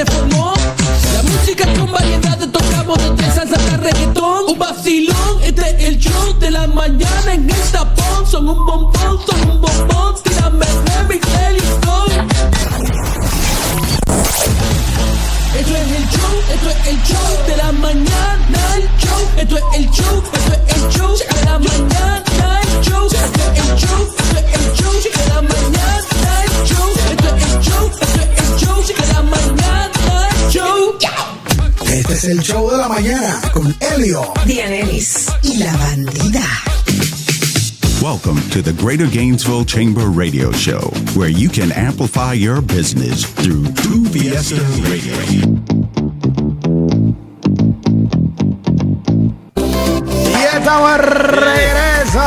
se formó. La música con variedad, tocamos desde salsa hasta reggaetón. Un vacilón, este es el show de la mañana en el tapón. Son un bombón, tírame remix, Elison. Esto es el show de la mañana, el show. Esto es el show de la mañana, el show. Esto es el show de la mañana, el show. Esto es el show de la mañana, el show. Este es el show de la mañana con Elio, Dianelis y la bandida. Welcome to the Greater Gainesville Chamber Radio Show, where you can amplify your business through Tu Fiesta Radio. Y estamos de regreso.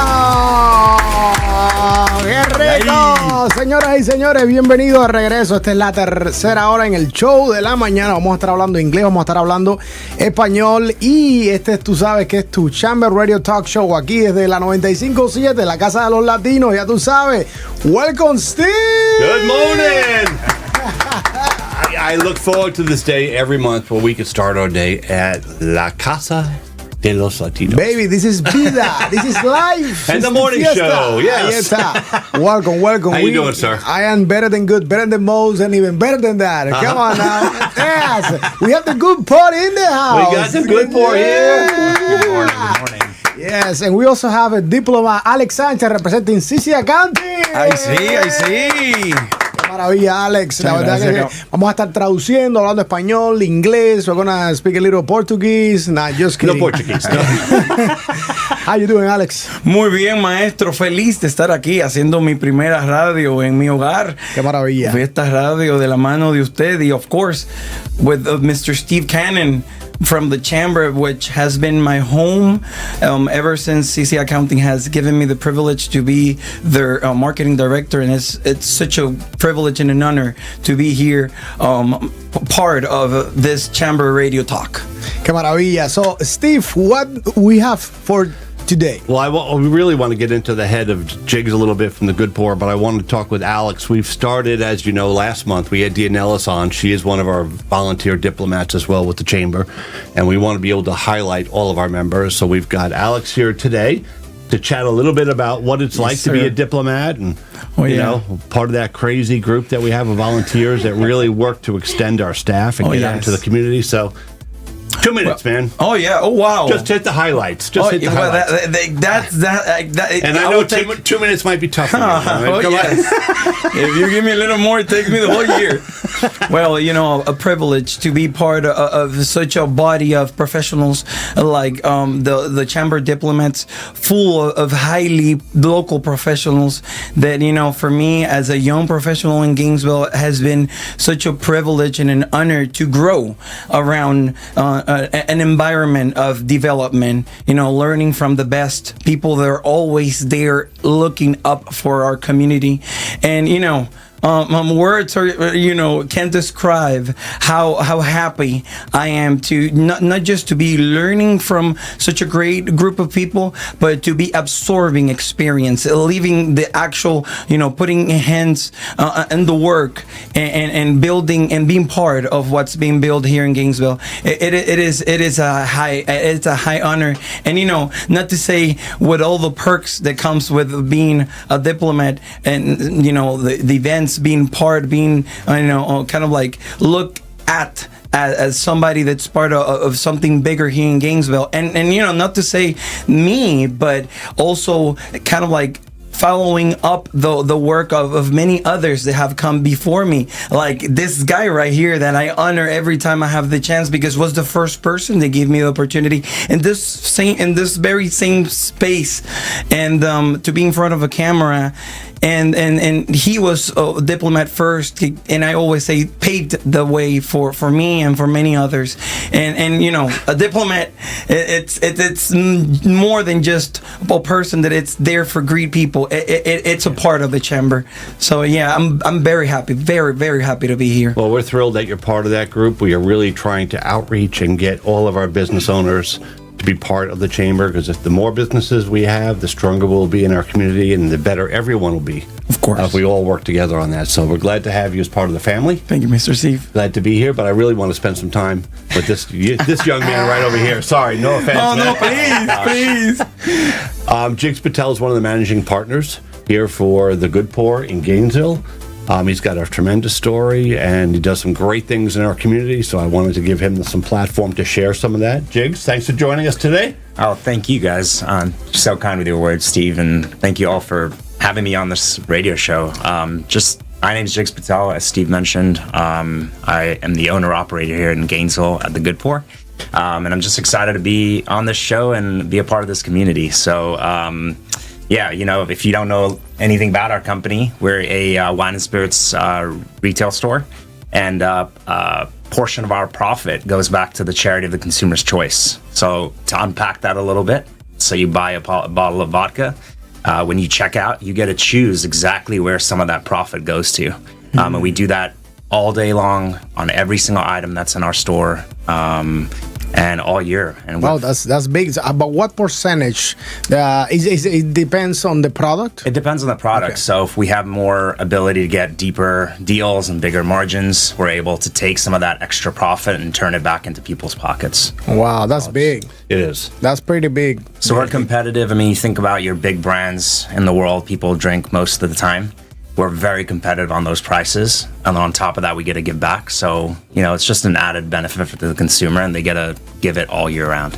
¡Qué rico! Señoras y señores, bienvenidos de regreso. Esta es la tercera hora en el show de la mañana. Vamos a estar hablando inglés, vamos a estar hablando español. Y tú sabes que es tu Chamber Radio Talk Show aquí desde la 95.7, la casa de los latinos. Ya tú sabes. Welcome, Steve. Good morning. I look forward to this day every month where we can start our day at La Casa de los Latinos. Baby, this is vida. This is life. And the morning show, yes. Ahí está. Welcome. How you doing, sir? I am better than good, better than most, and even better than that. Come on now. Yes. We have the good part in the house. We got the good part here. Good morning. Yes, and we also have a diploma, Alex Sánchez, representing Sicily County. I see. Qué maravilla, Alex. La verdad gracias, que vamos a estar traduciendo, hablando español, inglés. We're gonna speak a little Portuguese. Nah, just kidding. No Portuguese, no. How you doing, Alex? Muy bien, maestro. Feliz de estar aquí haciendo mi primera radio en mi hogar. Qué maravilla. Esta radio de la mano de usted y, of course, with Mr. Steve Cannon from the Chamber, which has been my home ever since CC Accounting has given me the privilege to be their marketing director, and it's such a privilege and an honor to be here, part of this Chamber Radio Talk. Qué maravilla. So, Steve, what we have for today? Well, we really want to get into the head of jigs a little bit from the good pour, but I wanted to talk with Alex. We've started, as you know, last month. We had Dean Ellis on. She is one of our volunteer diplomats as well with the Chamber, and we want to be able to highlight all of our members. So we've got Alex here today to chat a little bit about what it's like to be a diplomat and, you know, part of that crazy group that we have of volunteers that really work to extend our staff and get out into the community. So 2 minutes, man. Oh, yeah. Oh, wow. Just hit the highlights. Hit the highlights. And I know 2 minutes might be tough for you. If you give me a little more, it takes me the whole year. Well, you know, a privilege to be part of such a body of professionals like the Chamber diplomats, full of highly local professionals that, you know, for me as a young professional in Gainesville, has been such a privilege and an honor to grow around an environment of development, you know, learning from the best people that are always there looking up for our community. And, you know, words are, you know, can't describe how happy I am to not just to be learning from such a great group of people, but to be absorbing experience, leaving the actual, you know, putting hands in the work and building and being part of what's being built here in Gainesville. It is a high honor, and you know, not to say with all the perks that comes with being a diplomat and, you know, the events being you know, kind of like look at as somebody that's part of something bigger here in Gainesville, and you know, not to say me, but also kind of like following up the work of many others that have come before me, like this guy right here that I honor every time I have the chance, because was the first person that gave me the opportunity in this very same space, and to be in front of a camera. And he was a diplomat first, and I always say paved the way for me and for many others. And you know, a diplomat, it's more than just a person that it's there for greet people. It's a part of the chamber. So yeah, I'm very happy, very happy to be here. Well, we're thrilled that you're part of that group. We are really trying to outreach and get all of our business owners to be part of the chamber, because if the more businesses we have, the stronger we'll be in our community and the better everyone will be. Of course. If we all work together on that. So we're glad to have you as part of the family. Thank you, Mr. Steve. Glad to be here, but I really want to spend some time with this young man right over here. Sorry, no offense. Oh, no, please. Jigs Patel is one of the managing partners here for The Good Poor in Gainesville. He's got a tremendous story, and he does some great things in our community, so I wanted to give him some platform to share some of that. Jigs, thanks for joining us today. Oh, thank you guys. So kind with your words, Steve, and thank you all for having me on this radio show. My name is Jigs Patel, as Steve mentioned. I am the owner-operator here in Gainesville at The Good Poor, and I'm just excited to be on this show and be a part of this community. So, if you don't know anything about our company, we're a wine and spirits retail store, and a portion of our profit goes back to the charity of the consumer's choice. So to unpack that a little bit, so you buy a bottle of vodka, when you check out, you get to choose exactly where some of that profit goes to. And we do that all day long on every single item that's in our store. And all year. And wow, that's big. But what percentage? It depends on the product? It depends on the product. Okay. So if we have more ability to get deeper deals and bigger margins, we're able to take some of that extra profit and turn it back into people's pockets. Wow, that's big. It is. That's pretty big. So we're competitive. I mean, you think about your big brands in the world, people drink most of the time. We're very competitive on those prices, and on top of that, we get to give back. So, it's just an added benefit for the consumer, and they get to give it all year round.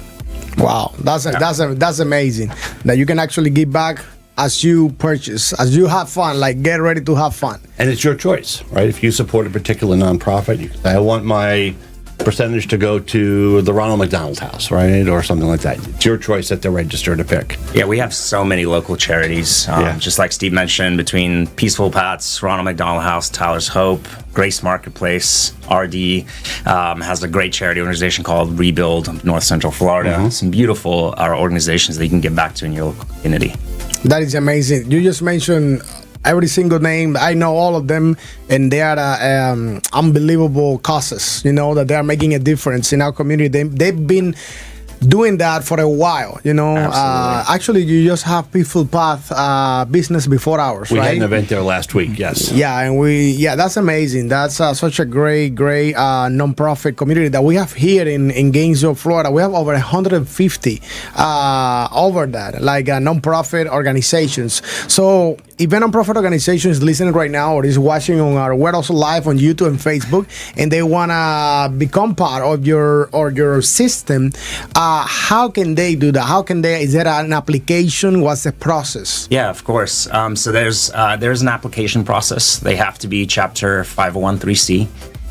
Wow, that's amazing that you can actually give back as you purchase, as you have fun, like get ready to have fun. And it's your choice, right? If you support a particular nonprofit, you can say, I want my percentage to go to the Ronald McDonald House, right? Or something like that. It's your choice at the register to pick. Yeah, we have so many local charities. Just like Steve mentioned, between Peaceful Pats, Ronald McDonald House, Tyler's Hope, Grace Marketplace, RD has a great charity organization called Rebuild of North Central Florida. Some beautiful organizations that you can give back to in your local community. That is amazing. You just mentioned every single name. I know all of them, and they are unbelievable causes, that they are making a difference in our community. They've been doing that for a while, actually, you just have Peaceful Path business before hours, we right? had an event there last week, yes. Yeah, and that's amazing. That's such a great nonprofit community that we have here in Gainesville, Florida. We have over 150 over that, like nonprofit organizations. So if a nonprofit organization is listening right now or is watching on our We're Also Live on YouTube and Facebook, and they want to become part of your system, how can they do that? Is there an application? What's the process? Yeah, of course. So there's an application process. They have to be Chapter 501(c),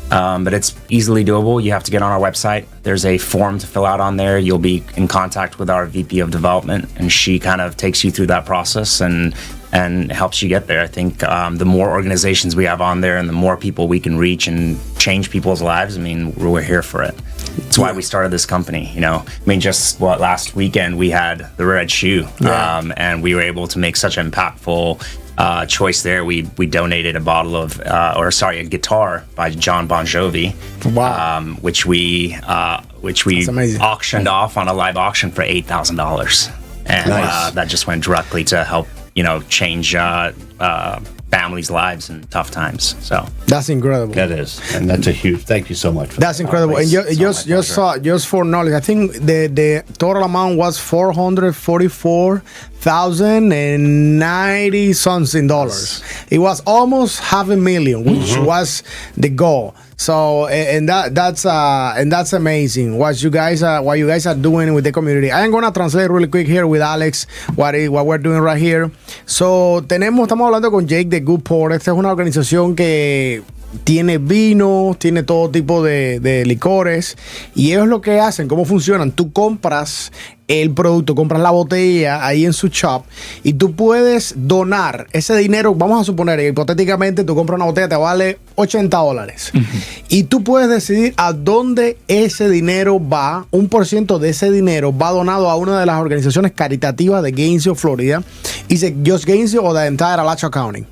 but it's easily doable. You have to get on our website. There's a form to fill out on there. You'll be in contact with our VP of Development, and she kind of takes you through that process and helps you get there. I think the more organizations we have on there and the more people we can reach and change people's lives, we're here for it. That's why we started this company, last weekend we had the Red Shoe, and we were able to make such an impactful choice there. We donated a guitar by John Bon Jovi, which we auctioned off on a live auction for $8,000, and nice. That just went directly to help change families' lives in tough times. So that's incredible. That is, and that's a huge. Thank you so much. That's incredible. And just for knowledge, I think the total amount was $444,090 something dollars. It was almost $500,000, which was the goal. So and that's amazing what you guys are doing with the community. I'm gonna translate really quick here with Alex what we're doing right here. So estamos hablando con Jake de Good Poor. Esta es una organización que tiene vino, tiene todo tipo de licores, y ellos lo que hacen, cómo funcionan, tú compras el producto, compras la botella ahí en su shop y tú puedes donar ese dinero. Vamos a suponer, hipotéticamente, tú compras una botella, te vale $80 y tú puedes decidir a dónde ese dinero va. 1% de ese dinero va donado a una de las organizaciones caritativas de Gainesville, Florida. Is it just Gainesville or the entire Alachua County?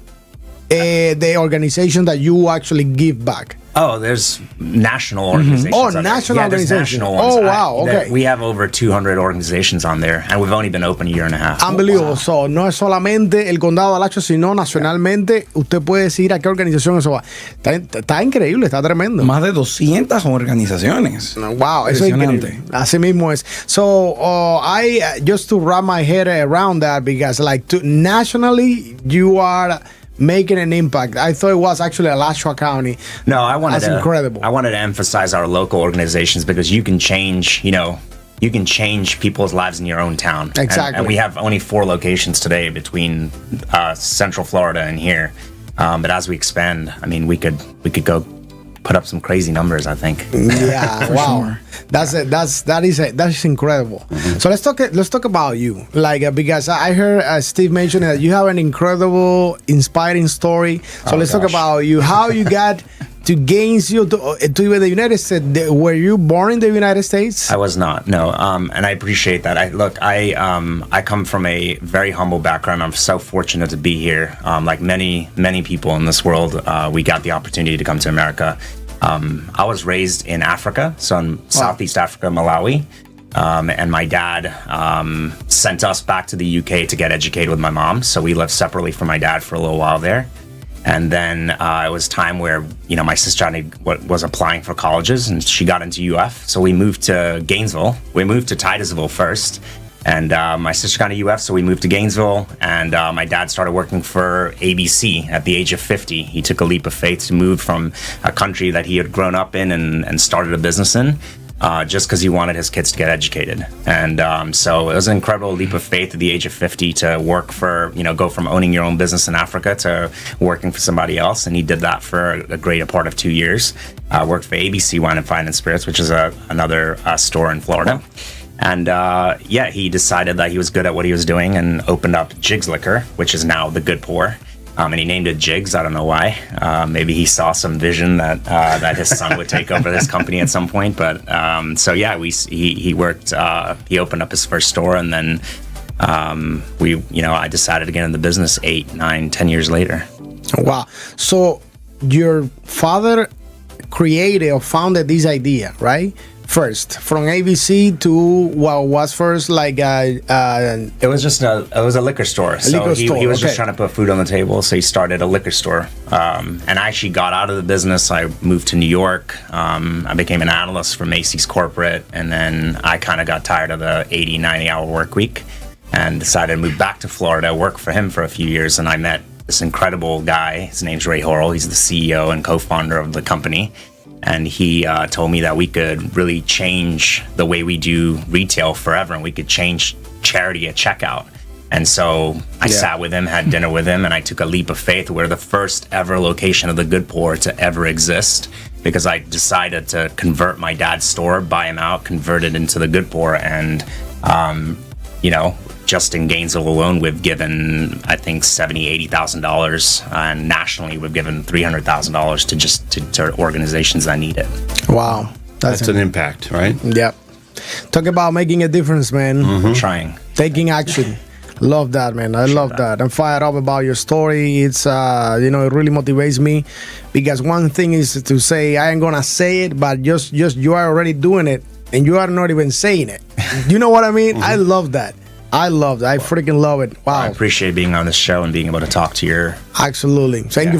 the organization that you actually give back? Oh, there's national organizations. Oh, on there. national Yeah, there's organizations. national ones. Oh, wow, okay. We have over 200 organizations on there, and we've only been open a year and a half. Unbelievable. So, no es solamente el condado de Alacho, sino nacionalmente. Usted puede decir a qué organización eso va. Está increíble, está tremendo. Más de 200 organizaciones. Wow, eso es increíble. Así mismo es. So, I just to wrap my head around that, because like nationally, you are making an impact. I thought it was actually Alachua County. No, I wanted That's incredible. I wanted to emphasize our local organizations, because you can change, you can change people's lives in your own town. Exactly. And we have only 4 locations today between Central Florida and here. But as we expand, I mean, we could go put up some crazy numbers, I think. Yeah, wow. Sure. That is incredible. Mm-hmm. So let's talk about you, because I heard Steve mention that you have an incredible, inspiring story. So let's talk about you. How you got to Gainesville, to the United States. Were you born in the United States? I was not, no. And I appreciate that. I come from a very humble background. I'm so fortunate to be here. Like many people in this world, we got the opportunity to come to America. I was raised in Africa, so in Southeast Africa, Malawi. And my dad sent us back to the UK to get educated with my mom. So we lived separately from my dad for a little while there. And then it was time where, my sister was applying for colleges, and she got into UF. So we moved to Gainesville. We moved to Titusville first. And my sister got into UF, so we moved to Gainesville. And my dad started working for ABC at the age of 50. He took a leap of faith to move from a country that he had grown up in and started a business in. Just because he wanted his kids to get educated. And so it was an incredible leap of faith at the age of 50 to work for, go from owning your own business in Africa to working for somebody else. And he did that for a greater part of 2 years. Worked for ABC Wine and Fine and Spirits, which is another store in Florida. And he decided that he was good at what he was doing and opened up Jigs Liquor, which is now the Good Pour. And he named it Jigs. I don't know why. Maybe he saw some vision that his son would take over this company at some point. But he worked. He opened up his first store, and then I decided to get in the business 8, 9, 10 years later. Wow! So your father created or founded this idea, right? First, from ABC to what was first like it was a liquor store. He was just trying to put food on the table, so he started a liquor store. And I actually got out of the business. I moved to New York. I became an analyst for Macy's corporate, and then I kind of got tired of the 80, 90-hour work week and decided to move back to Florida, work for him for a few years, and I met this incredible guy. His name's Ray Horrell. He's the CEO and co-founder of the company. And he told me that we could really change the way we do retail forever, and we could change charity at checkout. And so I sat with him, had dinner with him, and I took a leap of faith. We're the first ever location of the Good Pour to ever exist, because I decided to convert my dad's store, buy him out, convert it into the Good Pour. And, just in Gainesville alone, we've given, I think, $70,000, $80,000, and nationally we've given $300,000 to organizations that need it. Wow, that's an impact, right? Yep. Talk about making a difference, man. Mm-hmm. Trying, taking action. Love that, man. I love that. I'm fired up about your story. It's it really motivates me, because one thing is to say I ain't gonna say it, but just you are already doing it, and you are not even saying it. You know what I mean? Mm-hmm. I love that. I freaking love it. Wow. I appreciate being on this show and being able to talk to your absolutely. Thank you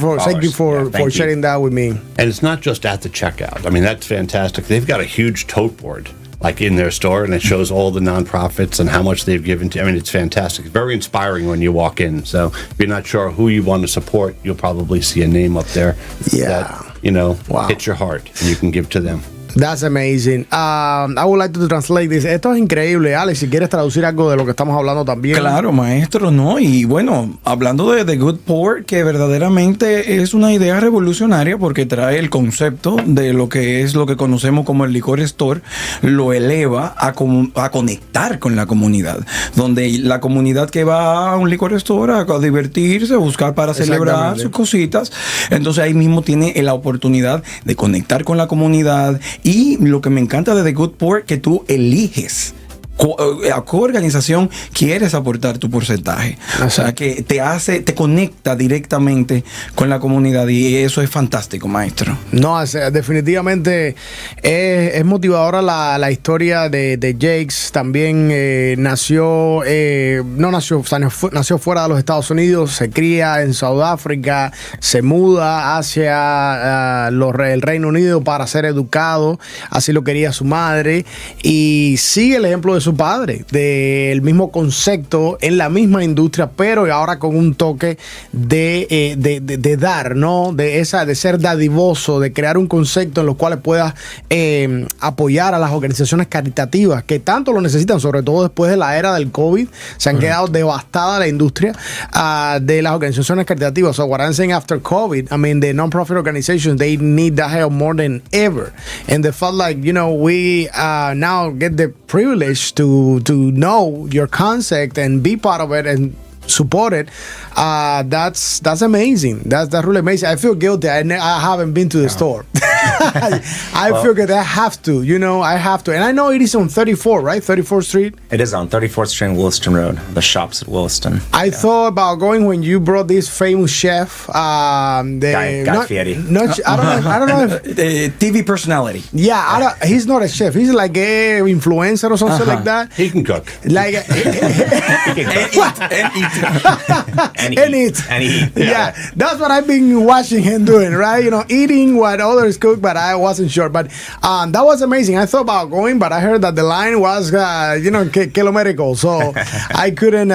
for sharing that with me. And it's not just at the checkout. I mean, that's fantastic. They've got a huge tote board like in their store, and it shows all the nonprofits and how much they've given to. I mean, it's fantastic. Very inspiring when you walk in. So if you're not sure who you want to support, you'll probably see a name up there that hits your heart, and you can give to them. That's amazing. I would like to translate this. Esto es increíble, Alex. Si quieres traducir algo de lo que estamos hablando también. Claro, maestro, ¿no? Y bueno, hablando de The Good Pour, que verdaderamente es una idea revolucionaria porque trae el concepto de lo que es lo que conocemos como el licor store, lo eleva a conectar con la comunidad. Donde la comunidad que va a un licor store a divertirse, a buscar para celebrar sus cositas, entonces ahí mismo tiene la oportunidad de conectar con la comunidad. Y lo que me encanta de The Good Pour, que tú eliges a qué organización quieres aportar tu porcentaje. O sea, que te conecta directamente con la comunidad y eso es fantástico, maestro. No, definitivamente es motivadora la historia de Jakes. También nació fuera de los Estados Unidos, se cría en Sudáfrica, se muda hacia el Reino Unido para ser educado, así lo quería su madre, y sigue el ejemplo de su padre, del mismo concepto en la misma industria, pero ahora con un toque de dar, ¿no? De ser dadivoso, de crear un concepto en los cuales puedas apoyar a las organizaciones caritativas que tanto lo necesitan, sobre todo después de la era del COVID. Se han quedado devastada la industria de las organizaciones caritativas. So what I'm saying, after COVID, I mean, the non-profit organizations, they need that help more than ever, and they felt like, we now get the privilege to know your concept and be part of it and support it. That's amazing. That's really amazing. I feel guilty. I haven't been to the store. I feel that I have to. I have to. And I know it is on 34, right? 34th Street. It is on 34th Street and Williston Road. The shop's at Williston. I thought about going when you brought this famous chef, Guy Fieri. I don't know if TV personality. Yeah, he's not a chef. He's like a influencer or something like that. He can cook. Like and eat. Yeah, that's what I've been watching him doing, right? Eating what others cook, but I wasn't sure. But that was amazing. I thought about going, but I heard that the line was, kilometrical, so I couldn't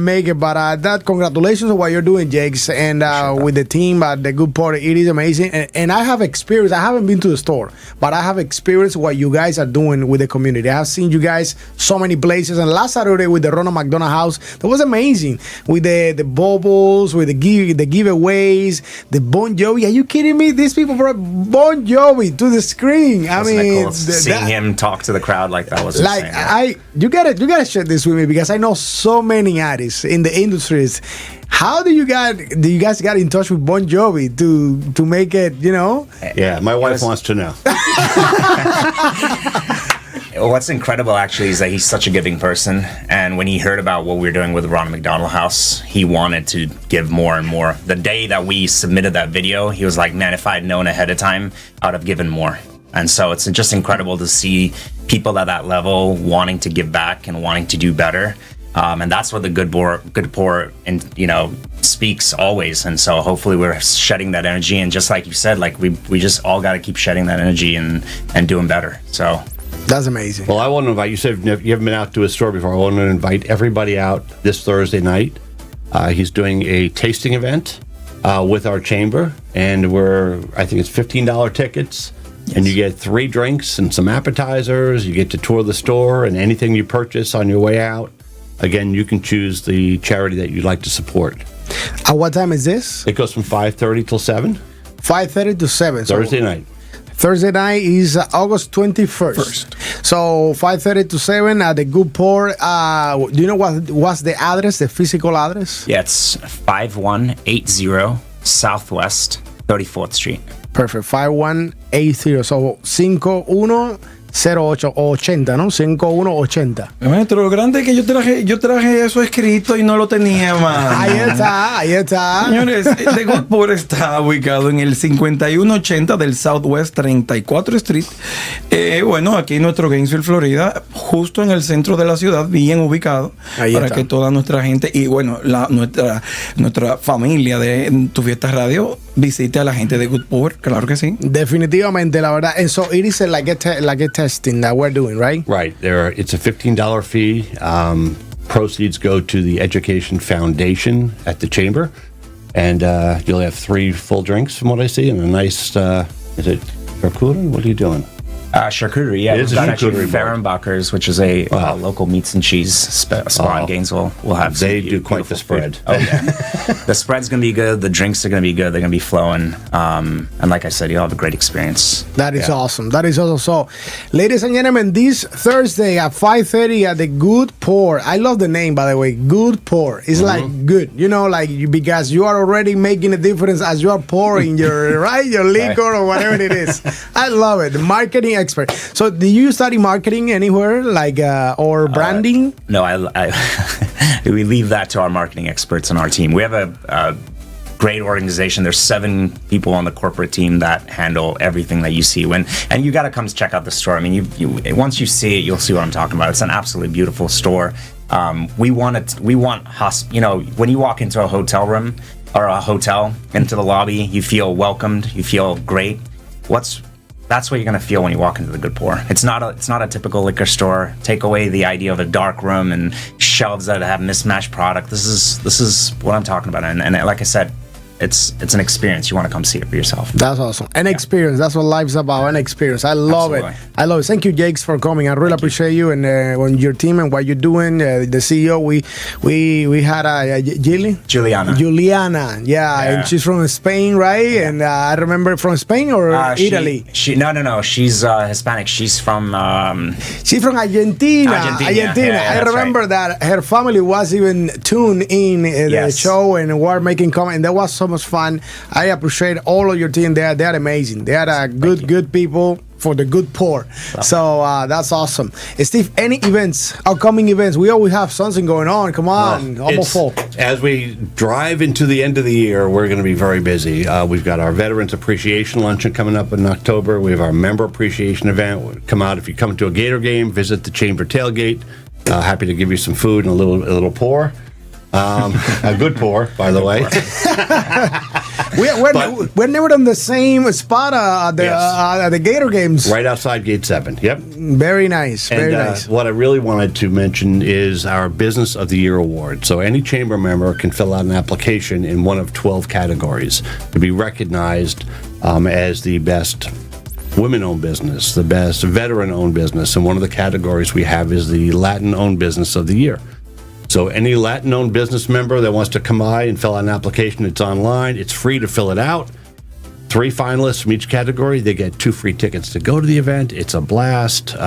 make it. But that congratulations on what you're doing, Jakes, and with the team at the Good Party. It is amazing, and I have experience. I haven't been to the store, but I have experienced what you guys are doing with the community. I have seen you guys so many places, and last Saturday with the Ronald McDonald House, that was amazing. With the bubbles, with the giveaways, the Bon Jovi. Are you kidding me? These people brought Bon Jovi to the screen. I mean, cool? Seeing him talk to the crowd like that was like insane. You gotta share this with me, because I know so many artists in the industries. How do you guys got in touch with Bon Jovi to make it? Yeah, my wife wants to know. What's incredible actually is that he's such a giving person, and when he heard about what we were doing with the Ronald McDonald House, he wanted to give more and more. The day that we submitted that video, he was like, man, if I had known ahead of time, I would have given more. And so it's just incredible to see people at that level wanting to give back and wanting to do better. And that's what the good poor and speaks always. And so hopefully we're shedding that energy, and just like you said, like we just all got to keep shedding that energy and doing better. So that's amazing. Well, I want to invite you. Said you haven't been out to a store before. I want to invite everybody out this Thursday night. He's doing a tasting event with our chamber, and I think it's $15 tickets. Yes. And you get 3 drinks and some appetizers. You get to tour the store, and anything you purchase on your way out, again, you can choose the charity that you'd like to support. At what time is this? It goes from 5:30 till 7. 5:30 to 7. Thursday night. Thursday night is August 21st. So 5:30 to 7 at the Good Port. Do you know what's the address, the physical address? Yeah, it's 5180 Southwest 34th Street. Perfect. 5180. So 5108, ¿no? 5180. Maestro, lo grande es que yo traje eso escrito y no lo tenía más. Ahí está. Señores, The Good Port está ubicado en el 5180 del Southwest 34 Street. Aquí en nuestro Gainesville, Florida, justo en el centro de la ciudad, bien ubicado. Ahí para está. Que toda nuestra gente y nuestra familia de Tu Fiesta Radio visite a la gente de Good Port, claro que sí. Definitivamente, la verdad. And so it is like a testing that we're doing, right? Right. It's a $15 fee. Proceeds go to the Education Foundation at the Chamber. And you'll have 3 full drinks from what I see, and a nice, is it charcuterie? What are you doing? Charcuterie, yeah. We've got actually Fehrenbacher's, which is a local meats and cheese spot in Gainesville. We'll have they do quite the spread. Food. Oh, yeah. The spread's going to be good. The drinks are going to be good. They're going to be flowing. And like I said, you'll have a great experience. That is awesome. That is awesome. So, ladies and gentlemen, this Thursday at 5:30 at the Good Pour. I love the name, by the way. Good Pour. It's like good, because you are already making a difference as you are pouring your liquor or whatever it is. I love it. The marketing expert. So, did you study marketing anywhere, like or branding? No, I we leave that to our marketing experts on our team. We have a great organization. There's 7 people on the corporate team that handle everything that you see. And you got to come check out the store. I mean, you once you see it, you'll see what I'm talking about. It's an absolutely beautiful store. We want when you walk into a hotel room or a hotel, into the lobby, you feel welcomed, you feel great. That's what you're gonna feel when you walk into the Good Pour. It's not a typical liquor store. Take away the idea of a dark room and shelves that have mismatched product. This is what I'm talking about. And like I said, it's an experience. You want to come see it for yourself. That's awesome. An experience. That's what life's about. An experience. I love Absolutely. it. I love it. Thank you, Jakes, for coming. I really appreciate you and on your team and what you're doing. The CEO. We had Juliana. Yeah, and she's from Spain, right? Yeah. And I remember from Spain or Italy. No. She's Hispanic. She's from Argentina. Yeah, I remember that her family was even tuned in the show and were making comments. And that was so much fun. I appreciate all of your team. They are amazing. They are good people for the Good Pour. So that's awesome. Steve, any upcoming events? We always have something going on. Come on, almost full. As we drive into the end of the year, we're going to be very busy. We've got our Veterans Appreciation Luncheon coming up in October. We have our Member Appreciation event. Come out if you come to a Gator game. Visit the Chamber tailgate. Happy to give you some food and a little pour. A good pour, by the way. We're never on the same spot at the Gator games. Right outside Gate 7. Yep. Very nice. Very nice. What I really wanted to mention is our Business of the Year award. So any chamber member can fill out an application in one of 12 categories to be recognized as the best women-owned business, the best veteran-owned business, and one of the categories we have is the Latin-owned business of the year. So any Latin-owned business member that wants to come by and fill out an application, it's online. It's free to fill it out. 3 finalists from each category. They get 2 free tickets to go to the event. It's a blast.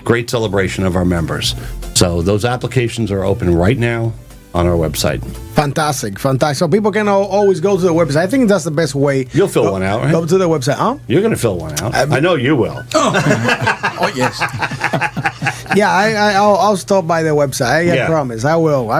Great celebration of our members. So those applications are open right now on our website. Fantastic. So people can always go to the website. I think that's the best way. You'll fill one out, right? Go to the website. Huh? You're going to fill one out. I know you will. Oh yes. Yeah, I'll stop by the website. I promise. I will.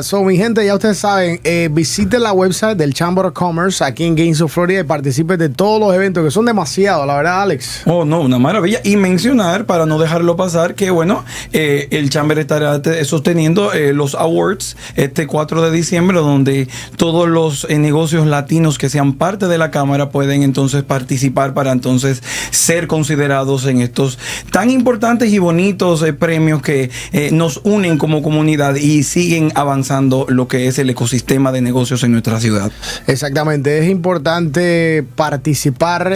So, mi gente, ya ustedes saben, visite la website del Chamber of Commerce aquí en Gainesville, Florida, y participe de todos los eventos, que son demasiados, la verdad, Alex. Oh, no, una maravilla. Y mencionar, para no dejarlo pasar, que bueno, el Chamber estará sosteniendo los awards este 4 de diciembre, donde todos los negocios latinos que sean parte de la Cámara pueden entonces participar para entonces ser considerados en estos tan importantes y bonitos premios que nos unen como comunidad y siguen avanzando lo que es el ecosistema de negocios en nuestra ciudad. Exactamente, es importante participar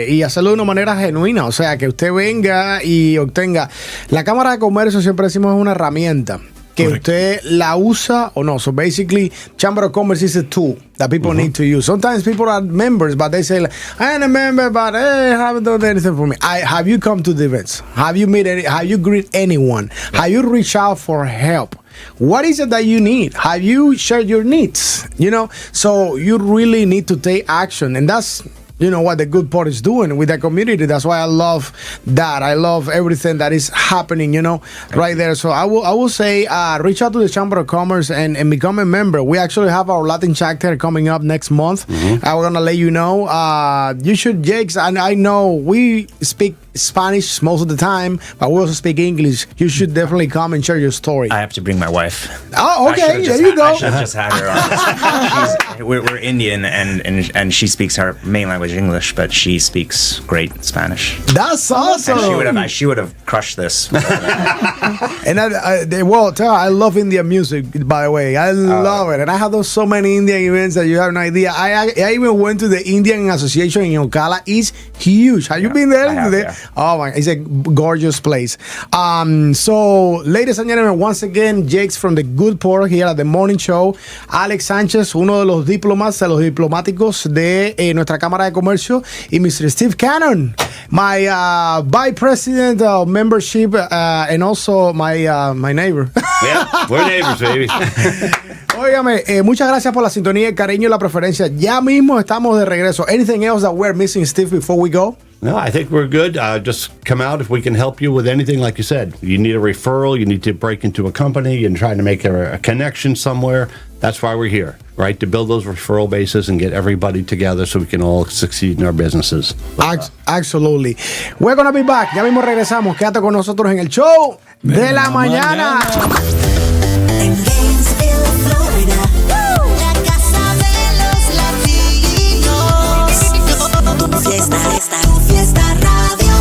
y hacerlo de una manera genuina, o sea, que usted venga y obtenga. La Cámara de Comercio, siempre decimos, es una herramienta que Correcto. Usted la usa o no. So basically, Chamber of Commerce is a tool that people need to use. Sometimes people are members, but they say, like, I am a member, but I haven't done anything for me. Have you come to the events? Have you have you greet anyone? Have you reached out for help? What is it that you need? Have you shared your needs? So you really need to take action, and that's what the Good Pour is doing with the community. That's why I love that. I love everything that is happening, right there. So I will say, reach out to the Chamber of Commerce and become a member. We actually have our Latin chapter coming up next month. I'm going to let you know. You should, Jakes, and I know we speak Spanish most of the time, but we also speak English. You should definitely come and share your story. I have to bring my wife. Oh, okay. There you go. I should have just had her on. We're Indian, and she speaks her main language, English, but she speaks great Spanish. That's awesome. And she would have crushed this. And I love Indian music, by the way. I love it. And I have done so many Indian events that you have no idea. I even went to the Indian Association in Ocala. It's huge. Have you been there? Yeah. Oh my, it's a gorgeous place. So, ladies and gentlemen, once again, Jakes from the Good Pour here at the Morning Show. Alex Sánchez, uno de los diplomáticos de nuestra Cámara de Comercio, y Mr. Steve Cannon, my vice president of membership, and also my neighbor. Yeah, we're neighbors, baby. Óigame, muchas gracias por la sintonía, el cariño y la preferencia. Ya mismo estamos de regreso. Anything else that we're missing, Steve, before we go? No, I think we're good. Just come out if we can help you with anything, like you said. You need a referral, you need to break into a company and trying to make a connection somewhere. That's why we're here, right? To build those referral bases and get everybody together so we can all succeed in our businesses. Absolutely. We're gonna be back. Ya mismo regresamos. Quédate con nosotros en el show de la mañana. En Gainesville, Florida, la casa de los latinos. Tu fiesta, tu fiesta radio.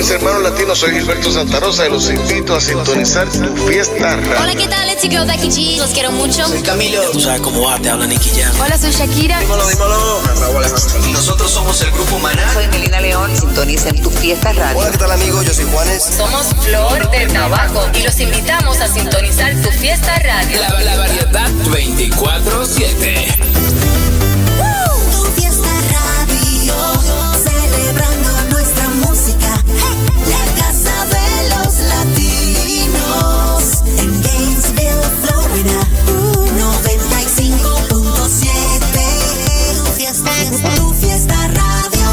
Hermanos latinos, soy Gilberto Santa Rosa y los invito a sintonizar Tu Fiesta Radio. Hola, ¿qué tal? It's your girl Becky G. Los quiero mucho. Soy Camilo. Tú sabes cómo va, te habla Nicky Jam. Hola, soy Shakira. Dímelo, dímelo. Raúl Alejandro. Nosotros somos el grupo Manana. Soy Melina León y sintoniza en Tu Fiesta Radio. Hola, ¿qué tal, amigos? Yo soy Juanes. Somos Flor del Tabaco y los invitamos a sintonizar Tu Fiesta Radio. La variedad 24/7. Tu fiesta radio, celebrando nuestra música. La casa de los latinos. En Gainesville, Florida, 95.7. Tu fiesta radio.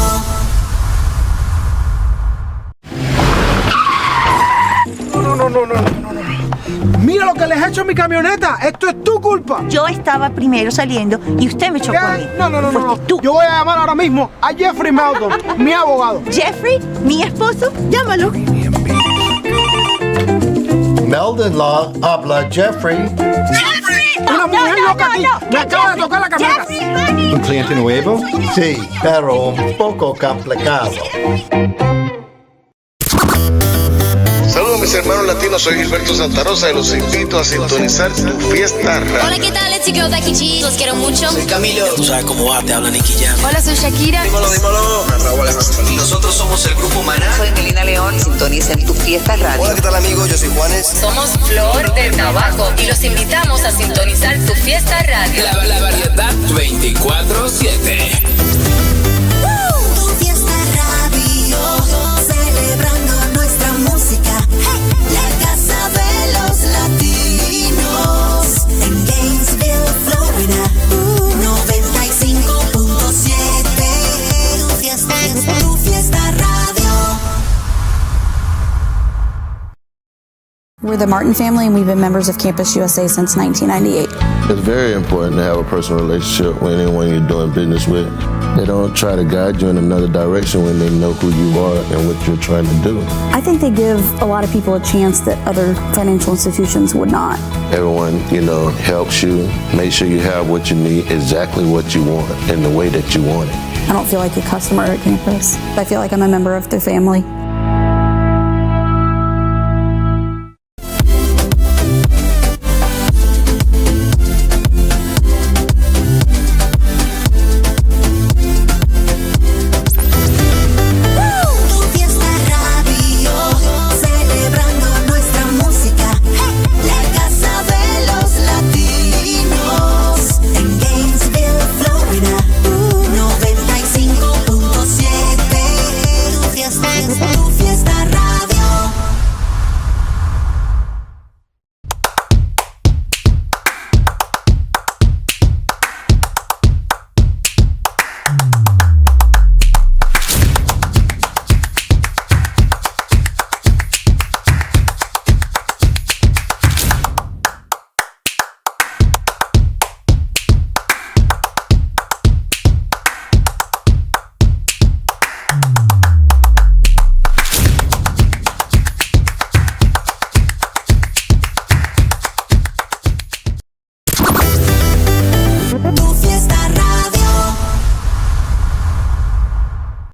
No. Mira lo que les he hecho a mi camioneta. Esto es tu culpa. Yo estaba primero saliendo y usted me chocó a mí. No. Fuiste tú. Yo voy a llamar ahora mismo a Jeffrey Melton, mi abogado. Jeffrey, mi esposo, llámalo. Meldon Law habla Jeffrey. Una mujer loca aquí. Me acaba de tocar la camioneta. ¿Un cliente nuevo? Sí, pero un poco complicado. Saludos mis hermanos latinos, soy Gilberto Santa Rosa y los invito a sintonizar Tu Fiesta Radio. Hola, ¿qué tal? It's your girl Becky G. Los quiero mucho. Soy Camilo. Tú sabes cómo va, te habla Nicky Jam. Hola, soy Shakira. Dímelo, dímelo. Raúl Alejandro. Nosotros somos el grupo Manana. Soy Melina León y sintoniza en Tu Fiesta Radio. Hola, ¿qué tal, amigos? Yo soy Juanes. Somos Flor del Tabaco y los invitamos a sintonizar Tu Fiesta Radio. La variedad 24/7. Tu fiesta radio, celebrando nuestra música. La casa de los latinos. En Gainesville, Florida, 95.7. Tu fiesta radio. We're the Martin family, and we've been members of Campus USA since 1998. It's very important to have a personal relationship with anyone you're doing business with. They don't try to guide you in another direction when they know who you are and what you're trying to do. I think they give a lot of people a chance that other financial institutions would not. Everyone, helps you. Make sure you have what you need, exactly what you want, in the way that you want it. I don't feel like a customer at campus. I feel like I'm a member of their family.